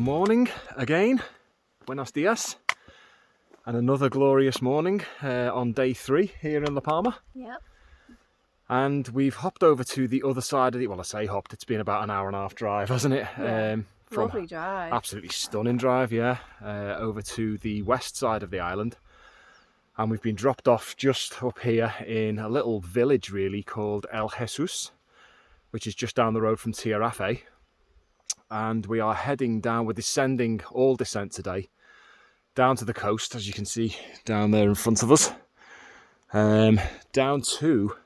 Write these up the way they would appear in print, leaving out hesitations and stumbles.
Morning again, buenos dias, and another glorious morning on day 3 here in La Palma. Yep. And we've hopped over to the other side of the, well, I say hopped, it's been about an hour and a half drive, hasn't it? Yeah. Lovely drive. Absolutely stunning drive, yeah. Over to the west side of the island. And we've been dropped off just up here in a little village really called El Jesus, which is just down the road from Tierrafe. And we are heading down, we're descending, all descent today, down to the coast, as you can see down there in front of us. Down to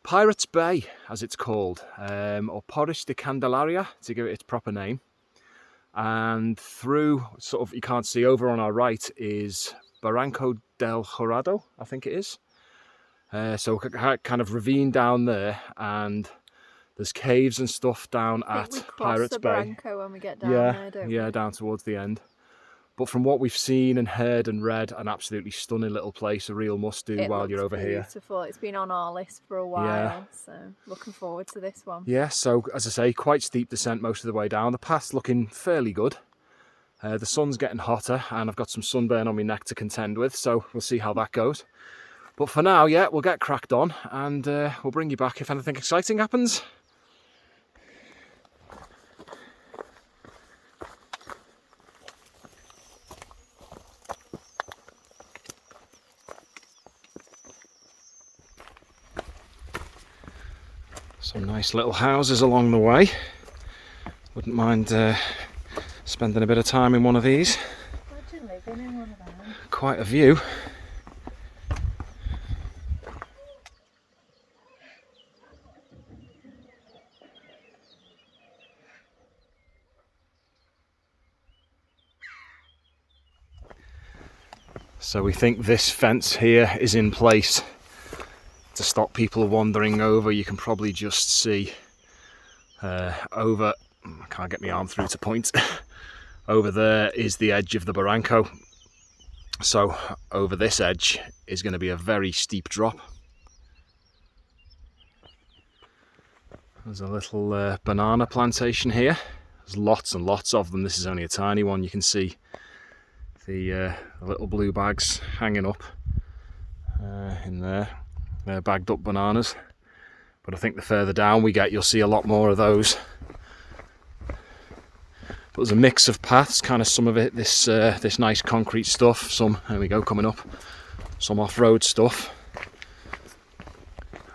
Pirates Bay, as it's called, or Poris de Candelaria, to give it its proper name. And through, sort of, you can't see, over on our right is Barranco del Jurado, I think it is. So kind of ravine down there, and there's caves and stuff down at Pirates Bay. Barranco when we get down there, don't we? Yeah, down towards the end. But from what we've seen and heard and read, an absolutely stunning little place, a real must-do while you're over here. Beautiful. It's been on our list for a while, so looking forward to this one. Yeah, so as I say, quite steep descent most of the way down. The path's looking fairly good. The sun's getting hotter, and I've got some sunburn on my neck to contend with, so we'll see how that goes. But for now, yeah, we'll get cracked on, and we'll bring you back if anything exciting happens. Some nice little houses along the way. Wouldn't mind spending a bit of time in one of these. Imagine living in one of them. Quite a view. So we think this fence here is in place to stop people wandering over. You can probably just see over, I can't get my arm through to point, over there is the edge of the Barranco. So over this edge is going to be a very steep drop. There's a little banana plantation here. There's lots and lots of them. This is only a tiny one. You can see the little blue bags hanging up in there. They're bagged up bananas. But I think the further down we get, you'll see a lot more of those. But there's a mix of paths, kind of some of it, this nice concrete stuff, some, there we go, coming up, some off-road stuff,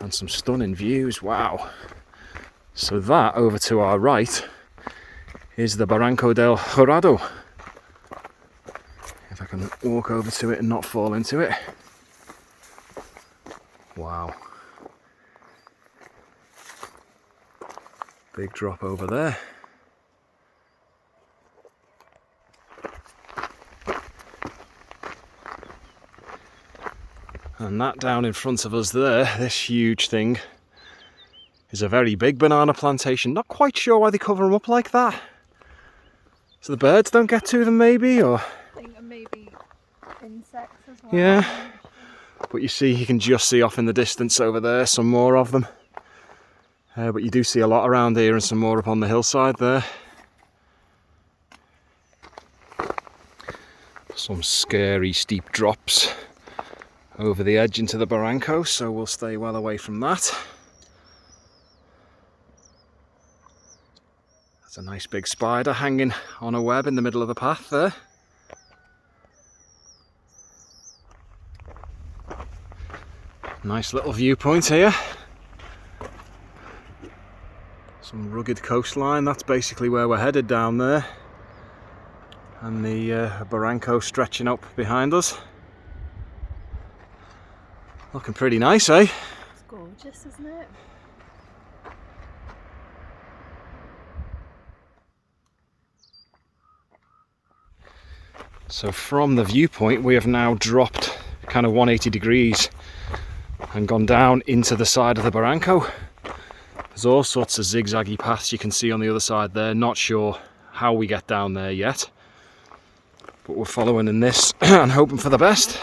and some stunning views, wow. So that, over to our right, is the Barranco del Jurado. If I can walk over to it and not fall into it. Wow. Big drop over there. And that down in front of us there, this huge thing, is a very big banana plantation. Not quite sure why they cover them up like that. So the birds don't get to them maybe, or... I think maybe insects as well. Yeah. But you see, you can just see off in the distance over there some more of them. But you do see a lot around here and some more up on the hillside there. Some scary steep drops over the edge into the Barranco, so we'll stay well away from that. There's a nice big spider hanging on a web in the middle of the path there. Nice little viewpoint here. Some rugged coastline, that's basically where we're headed down there. And the Barranco stretching up behind us. Looking pretty nice, eh? It's gorgeous, isn't it? So from the viewpoint we have now dropped kind of 180 degrees and gone down into the side of the Barranco. There's all sorts of zigzaggy paths you can see on the other side there. Not sure how we get down there yet, but we're following in this and hoping for the best.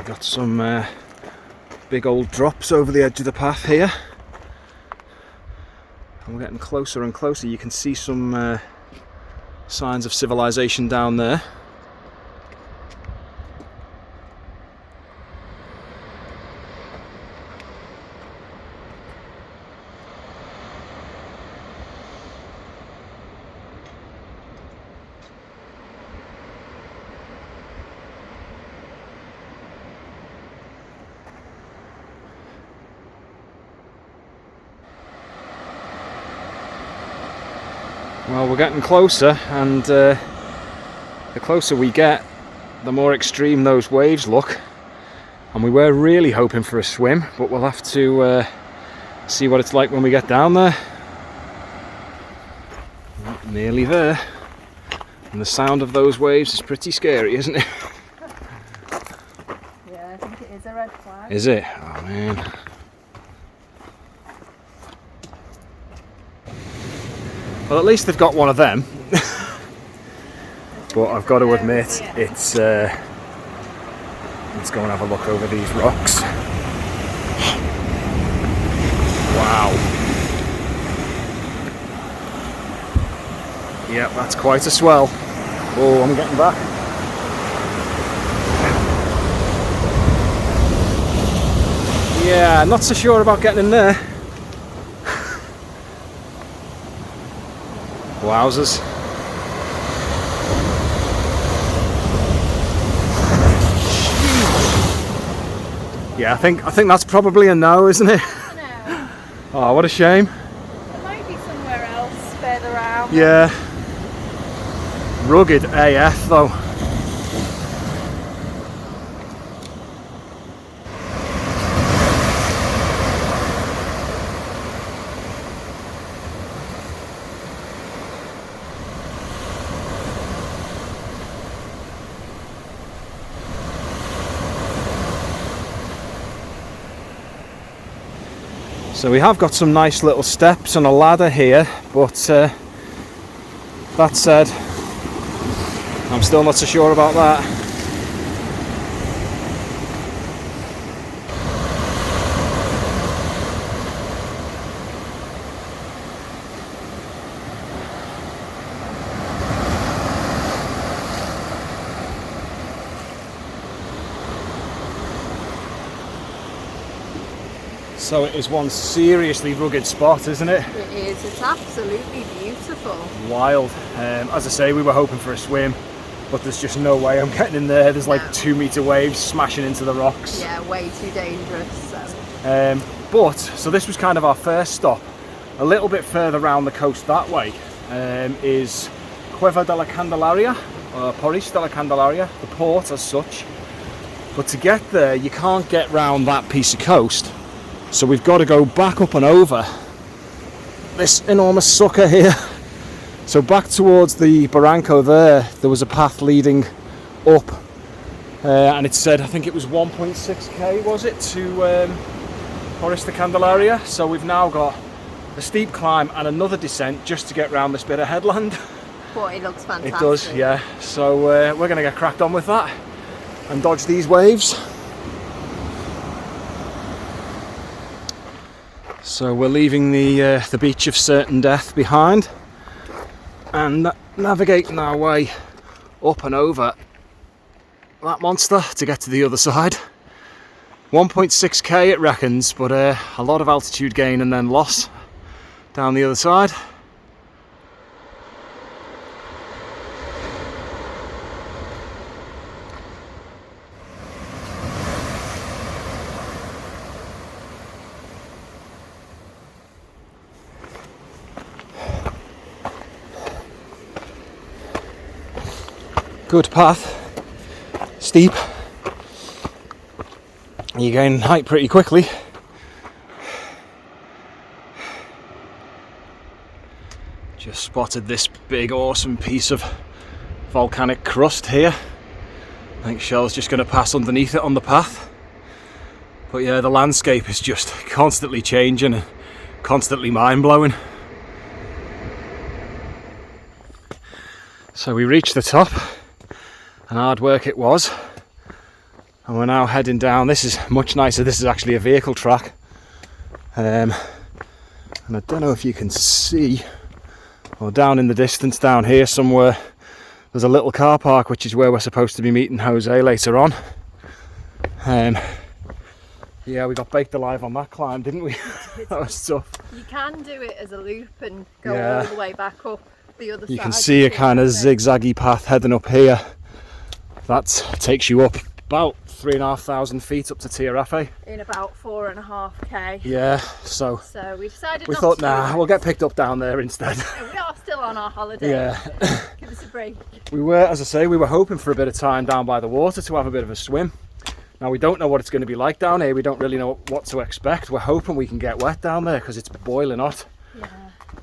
got some big old drops over the edge of the path here. And we're getting closer and closer. You can see some signs of civilization down there. Well, we're getting closer, and the closer we get, the more extreme those waves look. And we were really hoping for a swim, but we'll have to see what it's like when we get down there. Nearly there. And the sound of those waves is pretty scary, isn't it? Yeah, I think it is a red flag. Is it? Oh man. Well, at least they've got one of them. But I've got to admit, it's let's go and have a look over these rocks. Wow. Yeah, that's quite a swell. Oh, I'm getting back. Yeah, not so sure about getting in there. Wowzers. Yeah, I think that's probably a no, isn't it? No. Oh, what a shame. There might be somewhere else further out. Yeah. Rugged AF though. So we have got some nice little steps and a ladder here, but that said, I'm still not so sure about that. So it is one seriously rugged spot, isn't it? It is. It's absolutely beautiful. Wild. As I say, we were hoping for a swim, but there's just no way I'm getting in there. There's like 2 meter waves smashing into the rocks. Yeah, way too dangerous. So this was kind of our first stop. A little bit further around the coast that way is Cueva de la Candelaria, or Poris de Candelaria, the port as such. But to get there, you can't get round that piece of coast. So we've got to go back up and over this enormous sucker here. So back towards the barranco there was a path leading up, and it said, I think it was 1.6k, was it, to Poris de Candelaria. So we've now got a steep climb and another descent just to get round this bit of headland. But it looks fantastic. It does, yeah. So we're going to get cracked on with that and dodge these waves. So we're leaving the beach of certain death behind and navigating our way up and over that monster to get to the other side. 1.6k it reckons, but a lot of altitude gain and then loss down the other side. Good path, steep, you gain height pretty quickly. Just spotted this big awesome piece of volcanic crust here. I think Shell's just going to pass underneath it on the path. But yeah, the landscape is just constantly changing and constantly mind-blowing. So we reached the top. And hard work it was. And we're now heading down. This is much nicer. This is actually a vehicle track. And I don't know if you can see, or down in the distance down here somewhere, there's a little car park, which is where we're supposed to be meeting Jose later on. Yeah, we got baked alive on that climb, didn't we? That was tough. You can do it as a loop and go all the way back up the other side. You can see a kind of zigzaggy path heading up here. That takes you up about 3,500 feet up to Tierrafe. In about 4.5k. Yeah, so we decided we not thought, to nah, we'll get picked up down there instead. We are still on our holiday. Yeah. Give us a break. We were, as I say, we were hoping for a bit of time down by the water to have a bit of a swim. Now we don't know what it's going to be like down here. We don't really know what to expect. We're hoping we can get wet down there because it's boiling hot.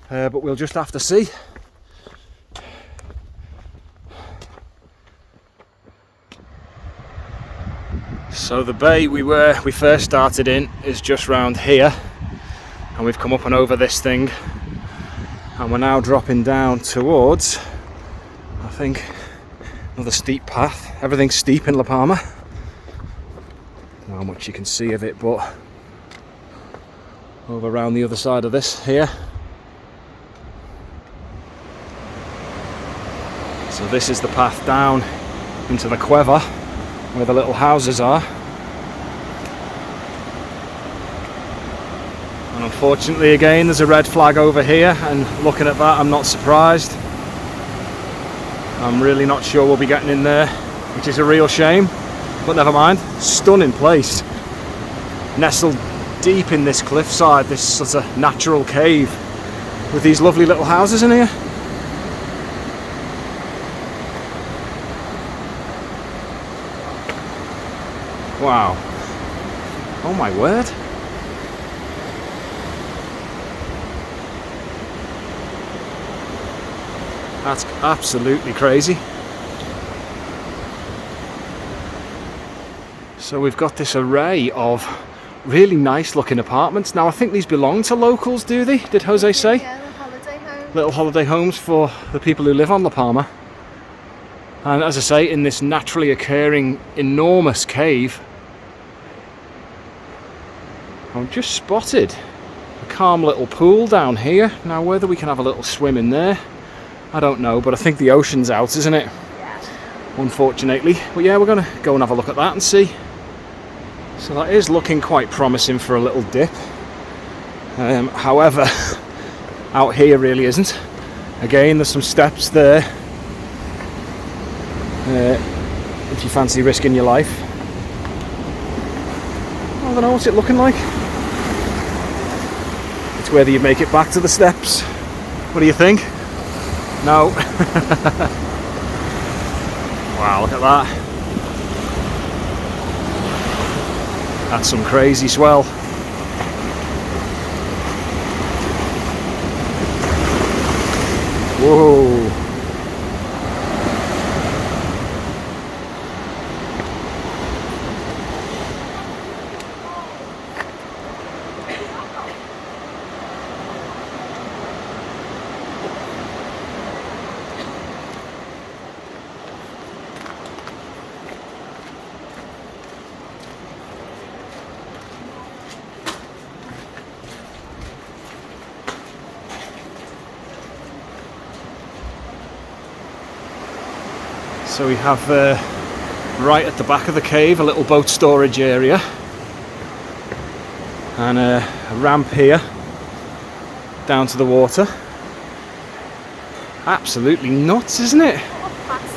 Yeah. But we'll just have to see. So the bay we first started in is just round here, and we've come up and over this thing, and we're now dropping down towards, I think, another steep path. Everything's steep in La Palma. I don't know how much you can see of it, but over around the other side of this here. So this is the path down into the cueva where the little houses are. And unfortunately again there's a red flag over here, and looking at that I'm not surprised. I'm really not sure we'll be getting in there, which is a real shame, but never mind. Stunning place, nestled deep in this cliffside, this sort of natural cave with these lovely little houses in here. Wow. Oh my word. That's absolutely crazy. So we've got this array of really nice looking apartments. Now I think these belong to locals, do they? Did Jose say? Yeah, the holiday home. Little holiday homes for the people who live on La Palma. And as I say, in this naturally occurring enormous cave, I've just spotted a calm little pool down here. Now whether we can have a little swim in there, I don't know, but I think the ocean's out, isn't it? Yeah. Unfortunately. But yeah, we're going to go and have a look at that and see. So that is looking quite promising for a little dip. However, out here really isn't. Again, there's some steps there. If you fancy risking your life. I don't know, what's it looking like? It's whether you make it back to the steps. What do you think? No. Wow, look at that. That's some crazy swell. Whoa. So we have right at the back of the cave a little boat storage area, and a ramp here down to the water. Absolutely nuts, isn't it?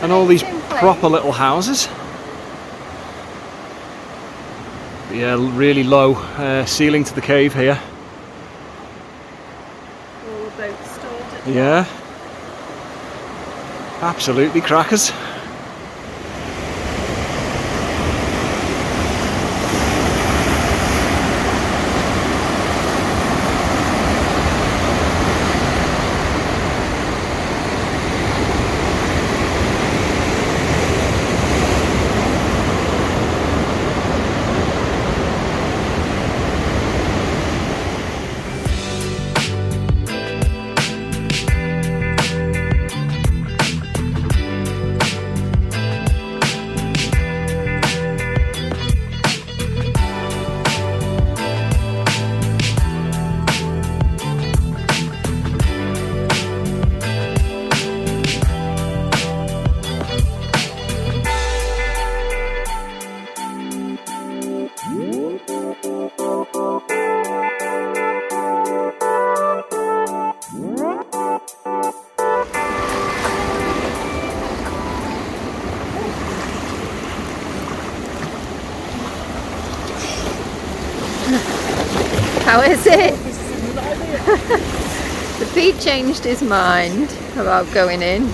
And all these proper little houses. But yeah, really low ceiling to the cave here. All the boats stored at the Yeah, absolutely crackers. How is it? The Pete changed his mind about going in.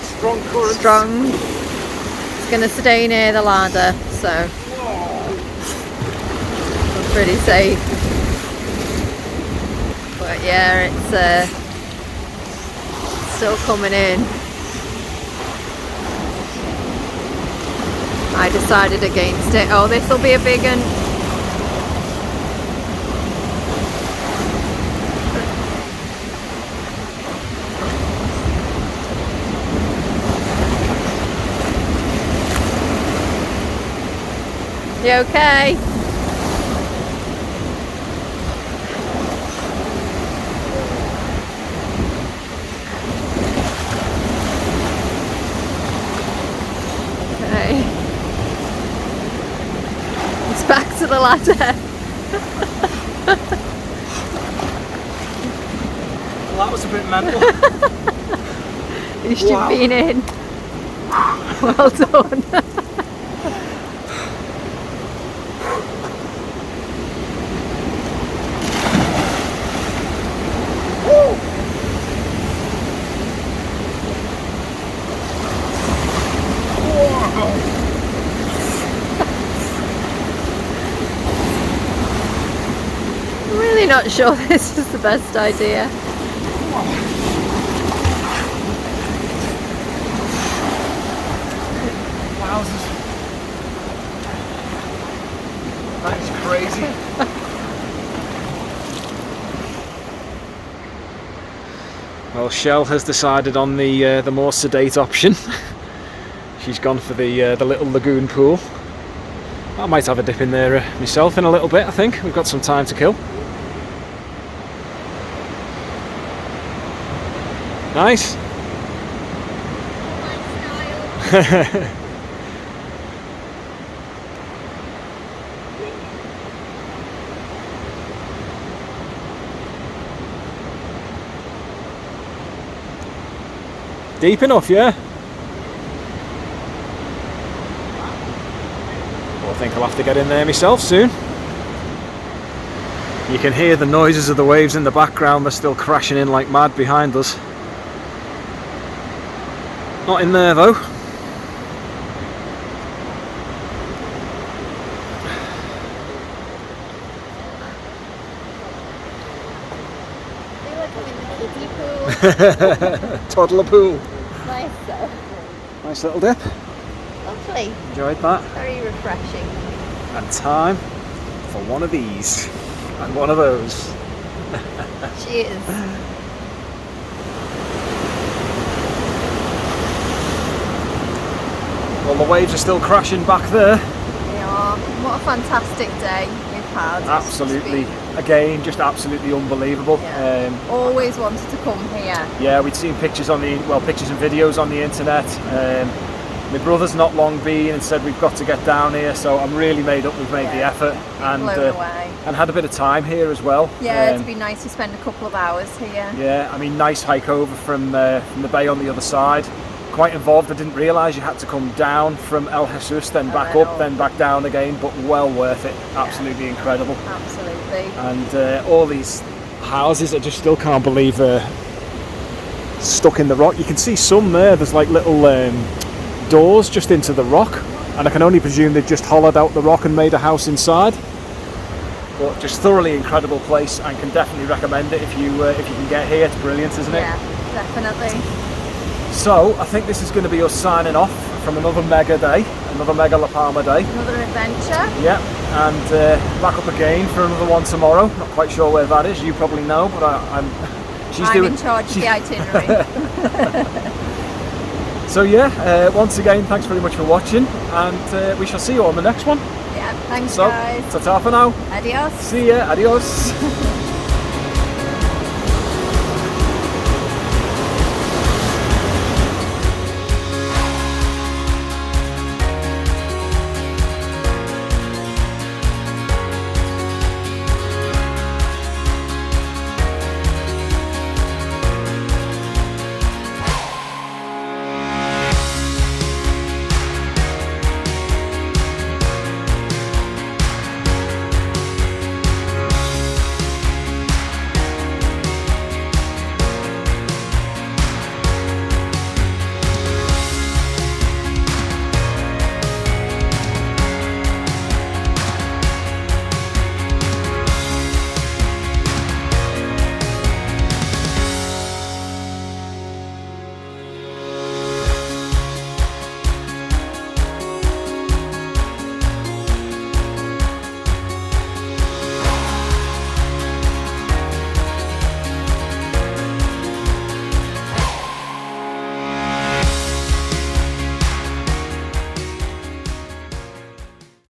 Strong current. Strong. It's going to stay near the ladder, so it's pretty safe. But yeah, it's still coming in. I decided against it. Oh, this will be a big one. You okay? Okay. It's back to the ladder. Well, that was a bit mental. You should have been in. Well done. I'm really not sure this is the best idea. Wowzers. That is crazy. Well, Shell has decided on the more sedate option. She's gone for the little lagoon pool. I might have a dip in there myself in a little bit. I think we've got some time to kill. Nice. Deep enough, yeah? Well, I think I'll have to get in there myself soon. You can hear the noises of the waves in the background. They're still crashing in like mad behind us. Not in there though. Toddler pool. Nice though. Nice little dip. Lovely. Enjoyed that. Very refreshing. And time for one of these and one of those. Cheers. Well, the waves are still crashing back there. They are. What a fantastic day we've had. Absolutely. Again, just absolutely unbelievable. Yeah. Always wanted to come here. Yeah, we'd seen pictures on pictures and videos on the internet. My brother's not long been and said we've got to get down here, so I'm really made up we've made the effort and blown away. And had a bit of time here as well. Yeah, it'd be nice to spend a couple of hours here. Yeah, I mean, nice hike over from the bay on the other side. Quite involved. I didn't realise you had to come down from El Jesus, then back up, then back down again, but well worth it. Absolutely incredible. Absolutely. And all these houses, I just still can't believe they're stuck in the rock. You can see some there. There's like little doors just into the rock, and I can only presume they've just hollowed out the rock and made a house inside. But just thoroughly incredible place, and can definitely recommend it if you can get here. It's brilliant, isn't it? Yeah, definitely. So I think this is going to be us signing off from another mega day, another mega La Palma day. Another adventure. Yeah, and back up again for another one tomorrow. Not quite sure where that is. You probably know, but I'm in charge of the itinerary. So yeah, once again, thanks very much for watching, and we shall see you on the next one. Yeah, thanks so, guys. Ta-ta for now. Adios. See ya. Adios.